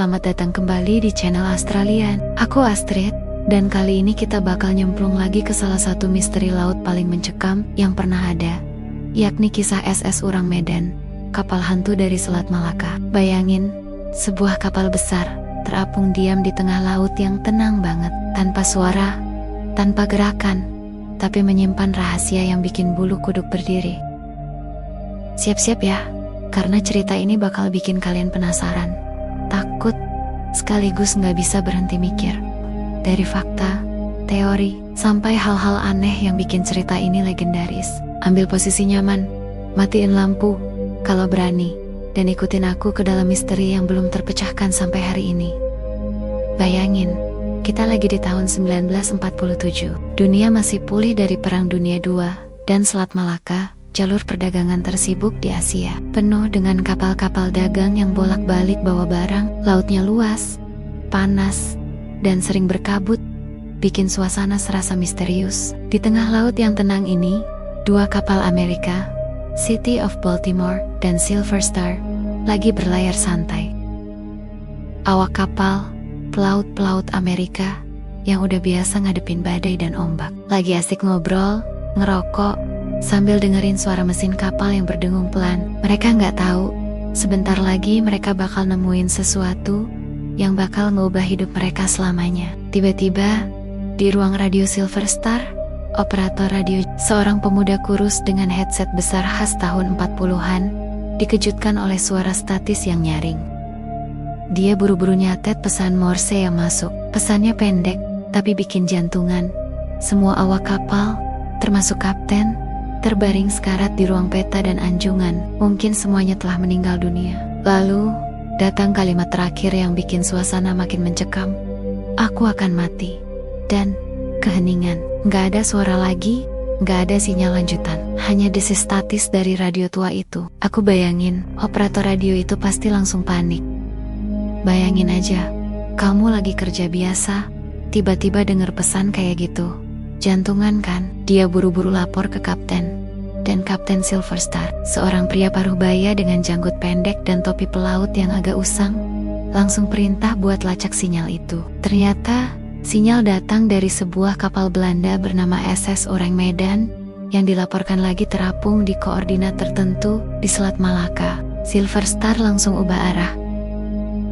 selamat datang kembali di channel Australian. Aku Astrid, dan kali ini kita bakal nyemplung lagi ke salah satu misteri laut paling mencekam yang pernah ada, yakni kisah SS Urang Medan, kapal hantu dari Selat Malaka. Bayangin, sebuah kapal besar terapung diam di tengah laut yang tenang banget, tanpa suara, tanpa gerakan, tapi menyimpan rahasia yang bikin bulu kuduk berdiri. Siap-siap ya, karena cerita ini bakal bikin kalian penasaran, takut, sekaligus nggak bisa berhenti mikir. Dari fakta, teori, sampai hal-hal aneh yang bikin cerita ini legendaris. Ambil posisi nyaman, matiin lampu, kalau berani, dan ikutin aku ke dalam misteri yang belum terpecahkan sampai hari ini. Bayangin, kita lagi di tahun 1947. Dunia masih pulih dari Perang Dunia II, dan Selat Malaka, jalur perdagangan tersibuk di Asia, penuh dengan kapal-kapal dagang yang bolak-balik bawa barang. Lautnya luas, panas, dan sering berkabut, bikin suasana serasa misterius. Di tengah laut yang tenang ini, dua kapal Amerika, City of Baltimore dan Silver Star, lagi berlayar santai. Awak kapal, pelaut-pelaut Amerika yang udah biasa ngadepin badai dan ombak, lagi asik ngobrol, ngerokok, sambil dengerin suara mesin kapal yang berdengung pelan. Mereka nggak tahu, sebentar lagi mereka bakal nemuin sesuatu yang bakal ngubah hidup mereka selamanya. Tiba-tiba, di ruang radio Silver Star, operator radio, seorang pemuda kurus dengan headset besar khas tahun 40-an, dikejutkan oleh suara statis yang nyaring. Dia buru-buru nyatet pesan Morse yang masuk. Pesannya pendek, tapi bikin jantungan. Semua awak kapal, termasuk kapten, terbaring sekarat di ruang peta dan anjungan. Mungkin semuanya telah meninggal dunia. Lalu, datang kalimat terakhir yang bikin suasana makin mencekam. Aku akan mati. Dan keheningan. Gak ada suara lagi, gak ada sinyal lanjutan. Hanya desir statis dari radio tua itu. Aku bayangin, operator radio itu pasti langsung panik. Bayangin aja, kamu lagi kerja biasa, tiba-tiba denger pesan kayak gitu. Jantungan kan? Dia buru-buru lapor ke kapten. Dan Kapten Silver Star, seorang pria paruh baya dengan janggut pendek dan topi pelaut yang agak usang, langsung perintah buat lacak sinyal itu. Ternyata, sinyal datang dari sebuah kapal Belanda bernama SS Urang Medan, yang dilaporkan lagi terapung di koordinat tertentu di Selat Malaka. Silver Star langsung ubah arah.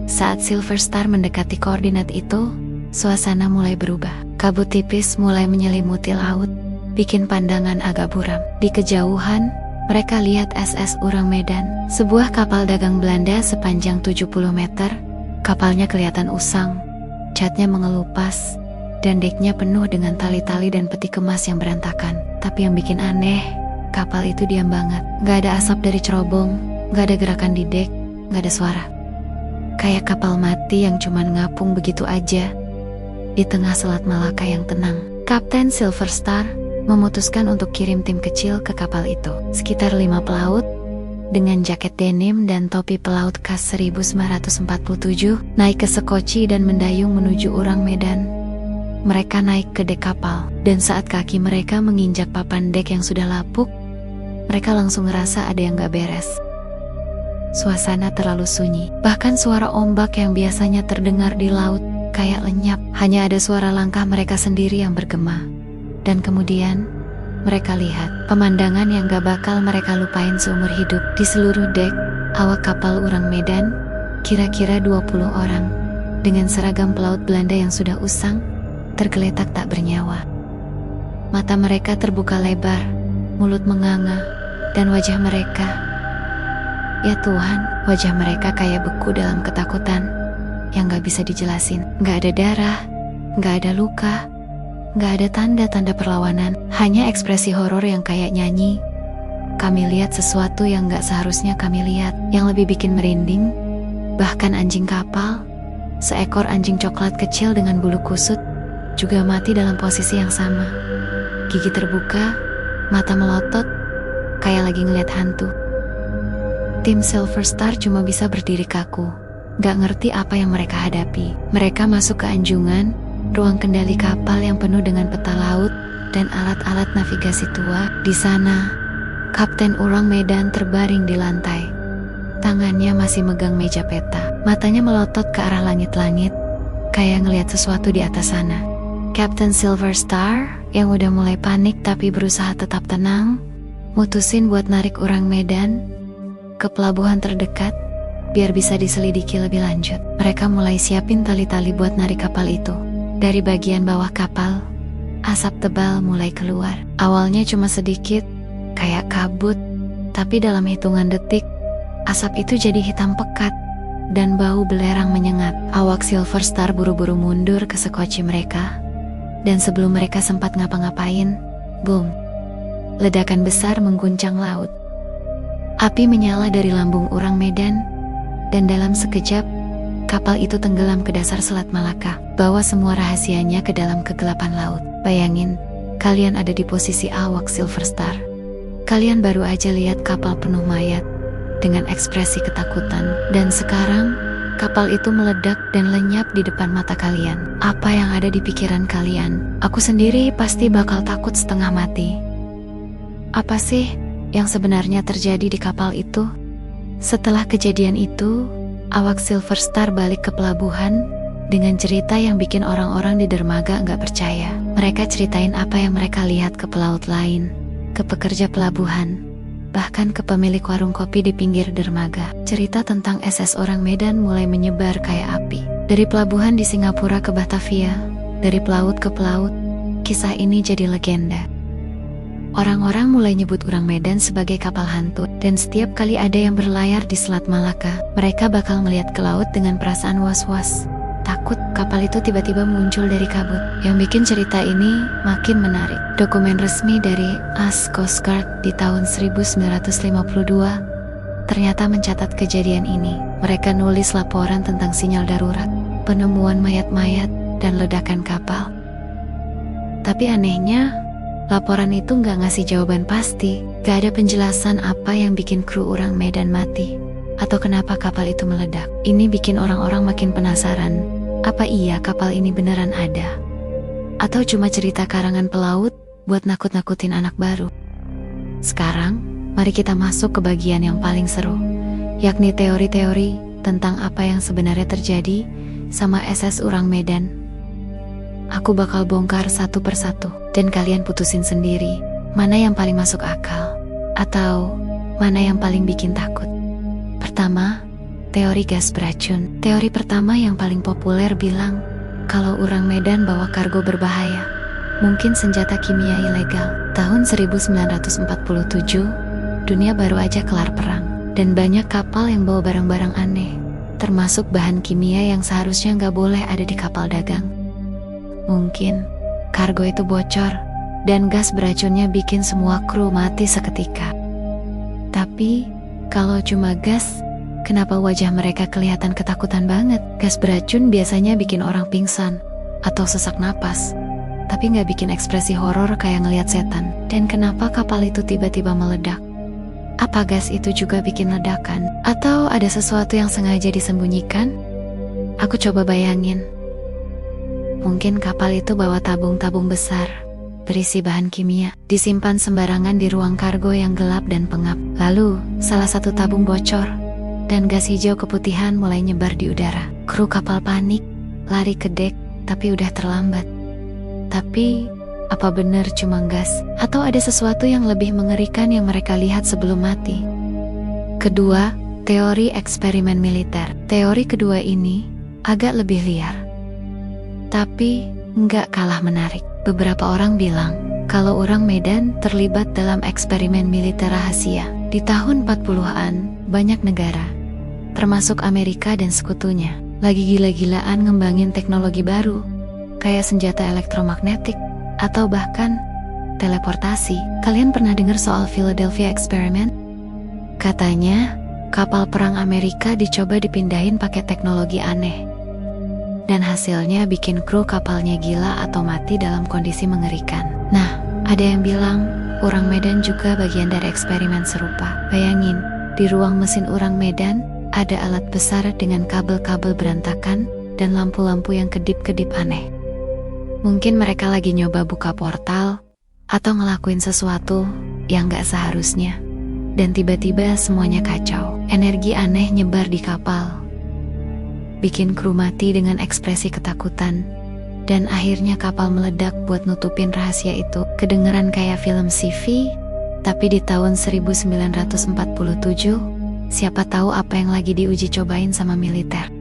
Saat Silver Star mendekati koordinat itu, suasana mulai berubah. Kabut tipis mulai menyelimuti laut, bikin pandangan agak buram. Di kejauhan, mereka lihat SS Urang Medan, sebuah kapal dagang Belanda sepanjang 70 meter. Kapalnya kelihatan usang, catnya mengelupas, dan deknya penuh dengan tali-tali dan peti kemas yang berantakan. Tapi yang bikin aneh, kapal itu diam banget. Gak ada asap dari cerobong, gak ada gerakan di dek, gak ada suara. Kayak kapal mati yang cuman ngapung begitu aja di tengah Selat Malaka yang tenang. Kapten Silver Star memutuskan untuk kirim tim kecil ke kapal itu. Sekitar 5 pelaut dengan jaket denim dan topi pelaut khas 1947 naik ke sekoci dan mendayung menuju Urang Medan. Mereka naik ke dek kapal, dan saat kaki mereka menginjak papan dek yang sudah lapuk, mereka langsung ngerasa ada yang gak beres. Suasana terlalu sunyi, bahkan suara ombak yang biasanya terdengar di laut kayak lenyap. Hanya ada suara langkah mereka sendiri yang bergema. Dan kemudian, mereka lihat pemandangan yang gak bakal mereka lupain seumur hidup. Di seluruh dek, awak kapal Urang Medan, kira-kira 20 orang, dengan seragam pelaut Belanda yang sudah usang, tergeletak tak bernyawa. Mata mereka terbuka lebar, mulut menganga, dan wajah mereka, ya Tuhan, wajah mereka kayak beku dalam ketakutan yang gak bisa dijelasin. Gak ada darah, gak ada luka, gak ada tanda-tanda perlawanan, hanya ekspresi horor yang kayak nyanyi. Kami lihat sesuatu yang gak seharusnya kami lihat. Yang lebih bikin merinding, bahkan anjing kapal, seekor anjing coklat kecil dengan bulu kusut, juga mati dalam posisi yang sama. Gigi terbuka, mata melotot, kayak lagi ngeliat hantu. Tim Silver Star cuma bisa berdiri kaku, gak ngerti apa yang mereka hadapi. Mereka masuk ke anjungan, ruang kendali kapal yang penuh dengan peta laut dan alat-alat navigasi tua. Di sana, Kapten Urang Medan terbaring di lantai. Tangannya masih megang meja peta. Matanya melotot ke arah langit-langit, kayak ngelihat sesuatu di atas sana. Captain Silver Star, yang udah mulai panik tapi berusaha tetap tenang, mutusin buat narik orang Medan ke pelabuhan terdekat, biar bisa diselidiki lebih lanjut. Mereka mulai siapin tali-tali buat narik kapal itu. Dari bagian bawah kapal, asap tebal mulai keluar. Awalnya cuma sedikit, kayak kabut, tapi dalam hitungan detik, asap itu jadi hitam pekat, dan bau belerang menyengat. Awak Silver Star buru-buru mundur ke sekoci mereka, dan sebelum mereka sempat ngapa-ngapain, boom! Ledakan besar mengguncang laut. Api menyala dari lambung orang Medan, dan dalam sekejap, kapal itu tenggelam ke dasar Selat Malaka. Bawa semua rahasianya ke dalam kegelapan laut. Bayangin, kalian ada di posisi awak Silver Star. Kalian baru aja lihat kapal penuh mayat, dengan ekspresi ketakutan. Dan sekarang, kapal itu meledak dan lenyap di depan mata kalian. Apa yang ada di pikiran kalian? Aku sendiri pasti bakal takut setengah mati. Apa sih yang sebenarnya terjadi di kapal itu? Setelah kejadian itu, awak Silver Star balik ke pelabuhan dengan cerita yang bikin orang-orang di dermaga nggak percaya. Mereka ceritain apa yang mereka lihat ke pelaut lain, ke pekerja pelabuhan, bahkan ke pemilik warung kopi di pinggir dermaga. Cerita tentang SS orang Medan mulai menyebar kayak api. Dari pelabuhan di Singapura ke Batavia, dari pelaut ke pelaut, kisah ini jadi legenda. Orang-orang mulai nyebut orang Medan sebagai kapal hantu, dan setiap kali ada yang berlayar di Selat Malaka, mereka bakal ngeliat ke laut dengan perasaan was-was, takut kapal itu tiba-tiba muncul dari kabut. Yang bikin cerita ini makin menarik, dokumen resmi dari AS Coast Guard di tahun 1952 ternyata mencatat kejadian ini. Mereka nulis laporan tentang sinyal darurat, penemuan mayat-mayat, dan ledakan kapal. Tapi anehnya, laporan itu nggak ngasih jawaban pasti. Gak ada penjelasan apa yang bikin kru orang Medan mati, atau kenapa kapal itu meledak. Ini bikin orang-orang makin penasaran. Apa iya kapal ini beneran ada? Atau cuma cerita karangan pelaut buat nakut-nakutin anak baru? Sekarang, mari kita masuk ke bagian yang paling seru, yakni teori-teori tentang apa yang sebenarnya terjadi sama SS orang Medan. Aku bakal bongkar satu persatu, dan kalian putusin sendiri mana yang paling masuk akal, atau mana yang paling bikin takut. Pertama, teori gas beracun. Teori pertama yang paling populer bilang kalau orang Medan bawa kargo berbahaya, mungkin senjata kimia ilegal. Tahun 1947, dunia baru aja kelar perang, dan banyak kapal yang bawa barang-barang aneh, termasuk bahan kimia yang seharusnya nggak boleh ada di kapal dagang. Mungkin kargo itu bocor, dan gas beracunnya bikin semua kru mati seketika. Tapi, kalau cuma gas, kenapa wajah mereka kelihatan ketakutan banget? Gas beracun biasanya bikin orang pingsan atau sesak napas, tapi nggak bikin ekspresi horor kayak ngelihat setan. Dan kenapa kapal itu tiba-tiba meledak? Apa gas itu juga bikin ledakan? Atau ada sesuatu yang sengaja disembunyikan? Aku coba bayangin. Mungkin kapal itu bawa tabung-tabung besar berisi bahan kimia, disimpan sembarangan di ruang kargo yang gelap dan pengap. Lalu, salah satu tabung bocor, dan gas hijau keputihan mulai nyebar di udara. Kru kapal panik, lari ke dek, tapi udah terlambat. Tapi, apa benar cuma gas? Atau ada sesuatu yang lebih mengerikan yang mereka lihat sebelum mati? Kedua, teori eksperimen militer. Teori kedua ini agak lebih liar, tapi nggak kalah menarik. Beberapa orang bilang kalau orang Medan terlibat dalam eksperimen militer rahasia. Di tahun 40-an, banyak negara, termasuk Amerika dan sekutunya, lagi gila-gilaan ngembangin teknologi baru, kayak senjata elektromagnetik, atau bahkan teleportasi. Kalian pernah dengar soal Philadelphia Experiment? Katanya, kapal perang Amerika dicoba dipindahin pakai teknologi aneh, dan hasilnya bikin kru kapalnya gila atau mati dalam kondisi mengerikan. Nah, ada yang bilang orang Medan juga bagian dari eksperimen serupa. Bayangin, di ruang mesin orang Medan ada alat besar dengan kabel-kabel berantakan dan lampu-lampu yang kedip-kedip aneh. Mungkin mereka lagi nyoba buka portal atau ngelakuin sesuatu yang gak seharusnya, dan tiba-tiba semuanya kacau. Energi aneh nyebar di kapal, bikin kru mati dengan ekspresi ketakutan. Dan akhirnya kapal meledak buat nutupin rahasia itu. Kedengeran kayak film sci-fi, tapi di tahun 1947, siapa tahu apa yang lagi diuji cobain sama militer.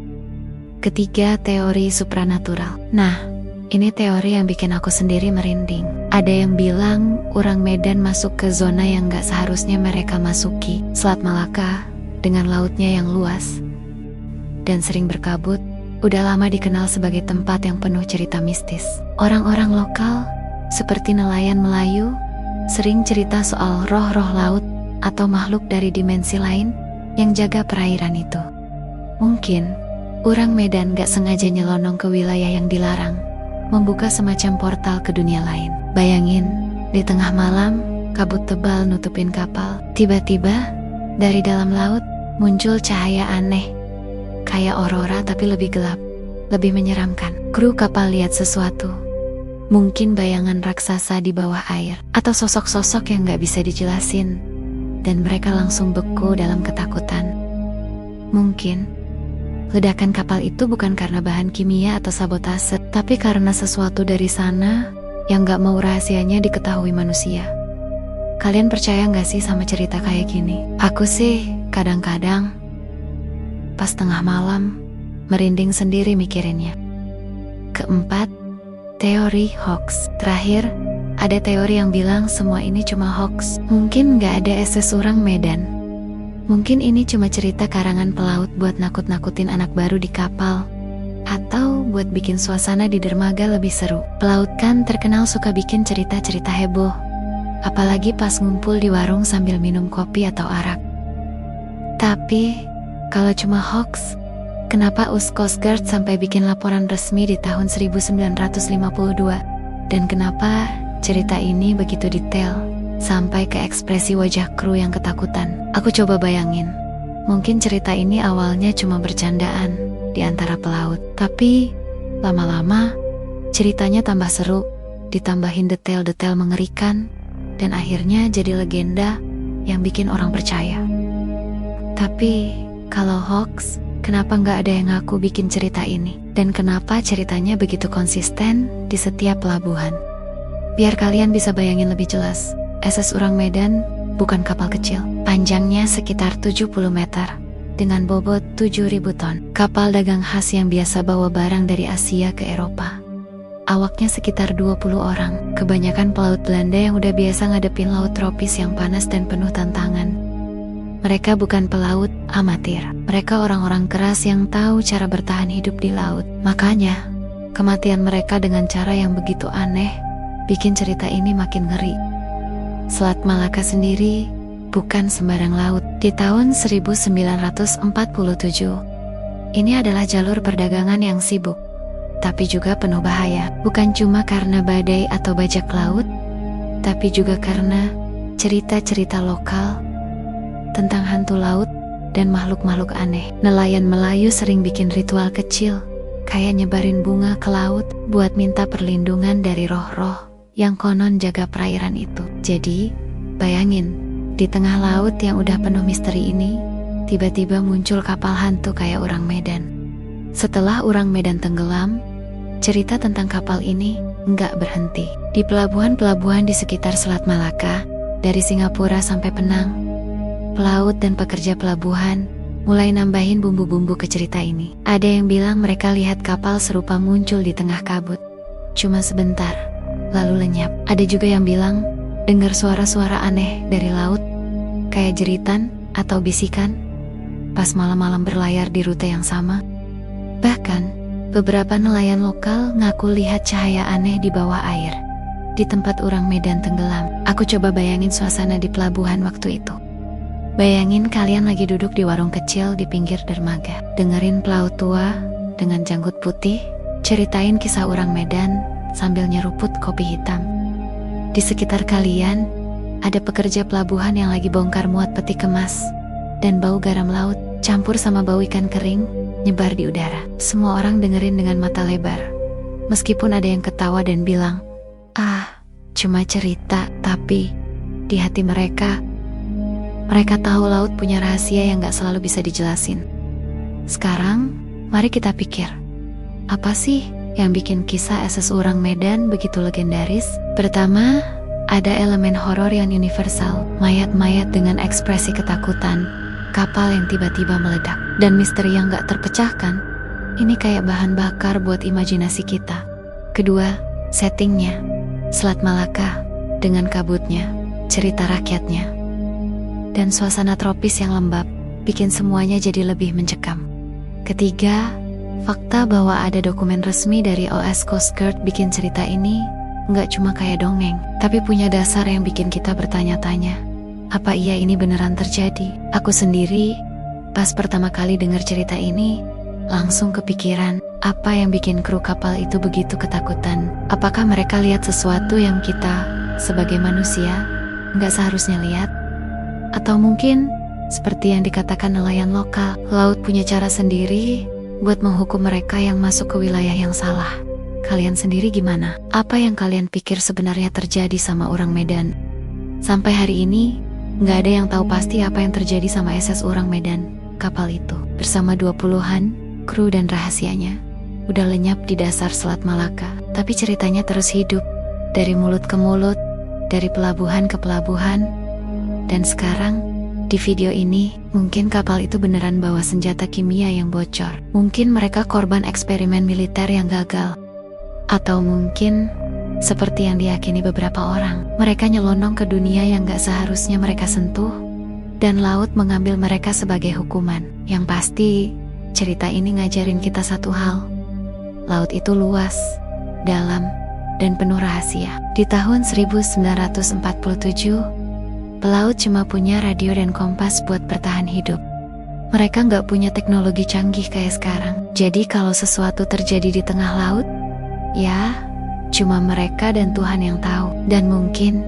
Ketiga, teori supranatural. Nah, ini teori yang bikin aku sendiri merinding. Ada yang bilang orang Medan masuk ke zona yang gak seharusnya mereka masuki. Selat Malaka, dengan lautnya yang luas dan sering berkabut, udah lama dikenal sebagai tempat yang penuh cerita mistis. Orang-orang lokal, seperti nelayan Melayu, sering cerita soal roh-roh laut atau makhluk dari dimensi lain yang jaga perairan itu. Mungkin, orang Medan gak sengaja nyelonong ke wilayah yang dilarang, membuka semacam portal ke dunia lain. Bayangin, di tengah malam, kabut tebal nutupin kapal. Tiba-tiba, dari dalam laut, muncul cahaya aneh. Kayak aurora tapi lebih gelap, lebih menyeramkan. Kru kapal lihat sesuatu. Mungkin bayangan raksasa di bawah air, atau sosok-sosok yang gak bisa dijelasin. Dan mereka langsung beku dalam ketakutan. Mungkin ledakan kapal itu bukan karena bahan kimia atau sabotase, tapi karena sesuatu dari sana yang gak mau rahasianya diketahui manusia. Kalian percaya gak sih sama cerita kayak gini? Aku sih kadang-kadang pas tengah malam merinding sendiri mikirinnya. Keempat, teori hoax. Terakhir, ada teori yang bilang semua ini cuma hoax. Mungkin gak ada SS orang Medan. Mungkin ini cuma cerita karangan pelaut buat nakut-nakutin anak baru di kapal, atau buat bikin suasana di dermaga lebih seru. Pelaut kan terkenal suka bikin cerita-cerita heboh, apalagi pas ngumpul di warung sambil minum kopi atau arak. Tapi kalau cuma hoax, kenapa US Coast Guard sampai bikin laporan resmi di tahun 1952? Dan kenapa cerita ini begitu detail, sampai ke ekspresi wajah kru yang ketakutan? Aku coba bayangin, mungkin cerita ini awalnya cuma bercandaan di antara pelaut. Tapi lama-lama ceritanya tambah seru, ditambahin detail-detail mengerikan, dan akhirnya jadi legenda yang bikin orang percaya. Tapi kalau hoax, kenapa nggak ada yang ngaku bikin cerita ini? Dan kenapa ceritanya begitu konsisten di setiap pelabuhan? Biar kalian bisa bayangin lebih jelas, SS Urang Medan bukan kapal kecil. Panjangnya sekitar 70 meter, dengan bobot 7.000 ton. Kapal dagang khas yang biasa bawa barang dari Asia ke Eropa. Awaknya sekitar 20 orang, kebanyakan pelaut Belanda yang udah biasa ngadepin laut tropis yang panas dan penuh tantangan. Mereka bukan pelaut amatir. Mereka orang-orang keras yang tahu cara bertahan hidup di laut. Makanya, kematian mereka dengan cara yang begitu aneh bikin cerita ini makin ngeri. Selat Malaka sendiri bukan sembarang laut. Di tahun 1947, ini adalah jalur perdagangan yang sibuk, tapi juga penuh bahaya. Bukan cuma karena badai atau bajak laut, tapi juga karena cerita-cerita lokal tentang hantu laut dan makhluk-makhluk aneh. Nelayan Melayu sering bikin ritual kecil, kayak nyebarin bunga ke laut buat minta perlindungan dari roh-roh yang konon jaga perairan itu. Jadi, bayangin, di tengah laut yang udah penuh misteri ini, tiba-tiba muncul kapal hantu kayak Urang Medan. Setelah Urang Medan tenggelam, cerita tentang kapal ini nggak berhenti. Di pelabuhan-pelabuhan di sekitar Selat Malaka, dari Singapura sampai Penang, pelaut dan pekerja pelabuhan mulai nambahin bumbu-bumbu ke cerita ini. Ada yang bilang mereka lihat kapal serupa muncul di tengah kabut, cuma sebentar, lalu lenyap. Ada juga yang bilang dengar suara-suara aneh dari laut, kayak jeritan atau bisikan, pas malam-malam berlayar di rute yang sama. Bahkan, beberapa nelayan lokal ngaku lihat cahaya aneh di bawah air, di tempat Urang Medan tenggelam. Aku coba bayangin suasana di pelabuhan waktu itu. Bayangin kalian lagi duduk di warung kecil di pinggir dermaga, dengerin pelaut tua dengan janggut putih ceritain kisah Urang Medan sambil nyeruput kopi hitam. Di sekitar kalian ada pekerja pelabuhan yang lagi bongkar muat peti kemas, dan bau garam laut campur sama bau ikan kering nyebar di udara. Semua orang dengerin dengan mata lebar, meskipun ada yang ketawa dan bilang, "Ah, cuma cerita." Tapi di hati mereka tahu laut punya rahasia yang gak selalu bisa dijelasin. Sekarang, Mari kita pikir, apa sih yang bikin kisah SS Urang Medan begitu legendaris? Pertama, ada elemen horor yang universal, mayat-mayat dengan ekspresi ketakutan, kapal yang tiba-tiba meledak, dan misteri yang gak terpecahkan. Ini kayak bahan bakar buat imajinasi kita. Kedua, settingnya, Selat Malaka dengan kabutnya, cerita rakyatnya, dan suasana tropis yang lembab, bikin semuanya jadi lebih mencekam. Ketiga, fakta bahwa ada dokumen resmi dari OS Coast Guard bikin cerita ini nggak cuma kayak dongeng, tapi punya dasar yang bikin kita bertanya-tanya, apa iya ini beneran terjadi? Aku sendiri, pas pertama kali dengar cerita ini, langsung kepikiran, apa yang bikin kru kapal itu begitu ketakutan? Apakah mereka lihat sesuatu yang kita, sebagai manusia, nggak seharusnya lihat? Atau mungkin, seperti yang dikatakan nelayan lokal, laut punya cara sendiri buat menghukum mereka yang masuk ke wilayah yang salah. Kalian sendiri gimana? Apa yang kalian pikir sebenarnya terjadi sama Urang Medan? Sampai hari ini, nggak ada yang tahu pasti apa yang terjadi sama SS Urang Medan, kapal itu. Bersama 20-an, kru dan rahasianya, udah lenyap di dasar Selat Malaka. Tapi ceritanya terus hidup, dari mulut ke mulut, dari pelabuhan ke pelabuhan, dan sekarang, di video ini, mungkin kapal itu beneran bawa senjata kimia yang bocor. Mungkin mereka korban eksperimen militer yang gagal. Atau mungkin, seperti yang diyakini beberapa orang, mereka nyelonong ke dunia yang gak seharusnya mereka sentuh, dan laut mengambil mereka sebagai hukuman. Yang pasti, cerita ini ngajarin kita satu hal. Laut itu luas, dalam, dan penuh rahasia. Di tahun 1947, pelaut cuma punya radio dan kompas buat bertahan hidup. Mereka nggak punya teknologi canggih kayak sekarang. Jadi kalau sesuatu terjadi di tengah laut, ya cuma mereka dan Tuhan yang tahu. Dan mungkin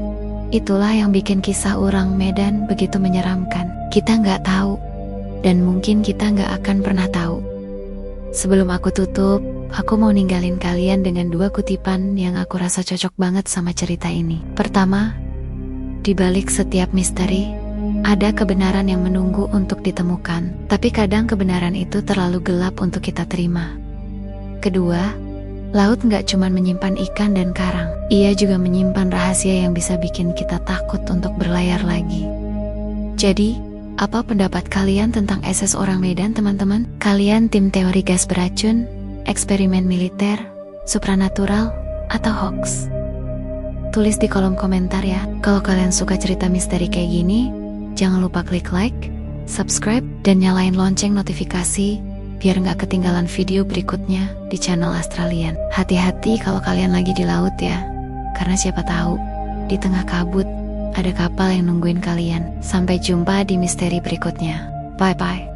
itulah yang bikin kisah Urang Medan begitu menyeramkan. Kita nggak tahu, dan mungkin kita nggak akan pernah tahu. Sebelum aku tutup, aku mau ninggalin kalian dengan 2 kutipan yang aku rasa cocok banget sama cerita ini. Pertama, di balik setiap misteri, ada kebenaran yang menunggu untuk ditemukan. Tapi kadang kebenaran itu terlalu gelap untuk kita terima. Kedua, laut nggak cuma menyimpan ikan dan karang. Ia juga menyimpan rahasia yang bisa bikin kita takut untuk berlayar lagi. Jadi, apa pendapat kalian tentang SS Urang Medan, teman-teman? Kalian tim teori gas beracun, eksperimen militer, supranatural, atau hoax? Tulis di kolom komentar ya. Kalau kalian suka cerita misteri kayak gini, jangan lupa klik like, subscribe, dan nyalain lonceng notifikasi biar nggak ketinggalan video berikutnya di channel Australian. Hati-hati kalau kalian lagi di laut ya, karena siapa tahu di tengah kabut ada kapal yang nungguin kalian. Sampai jumpa di misteri berikutnya. Bye-bye.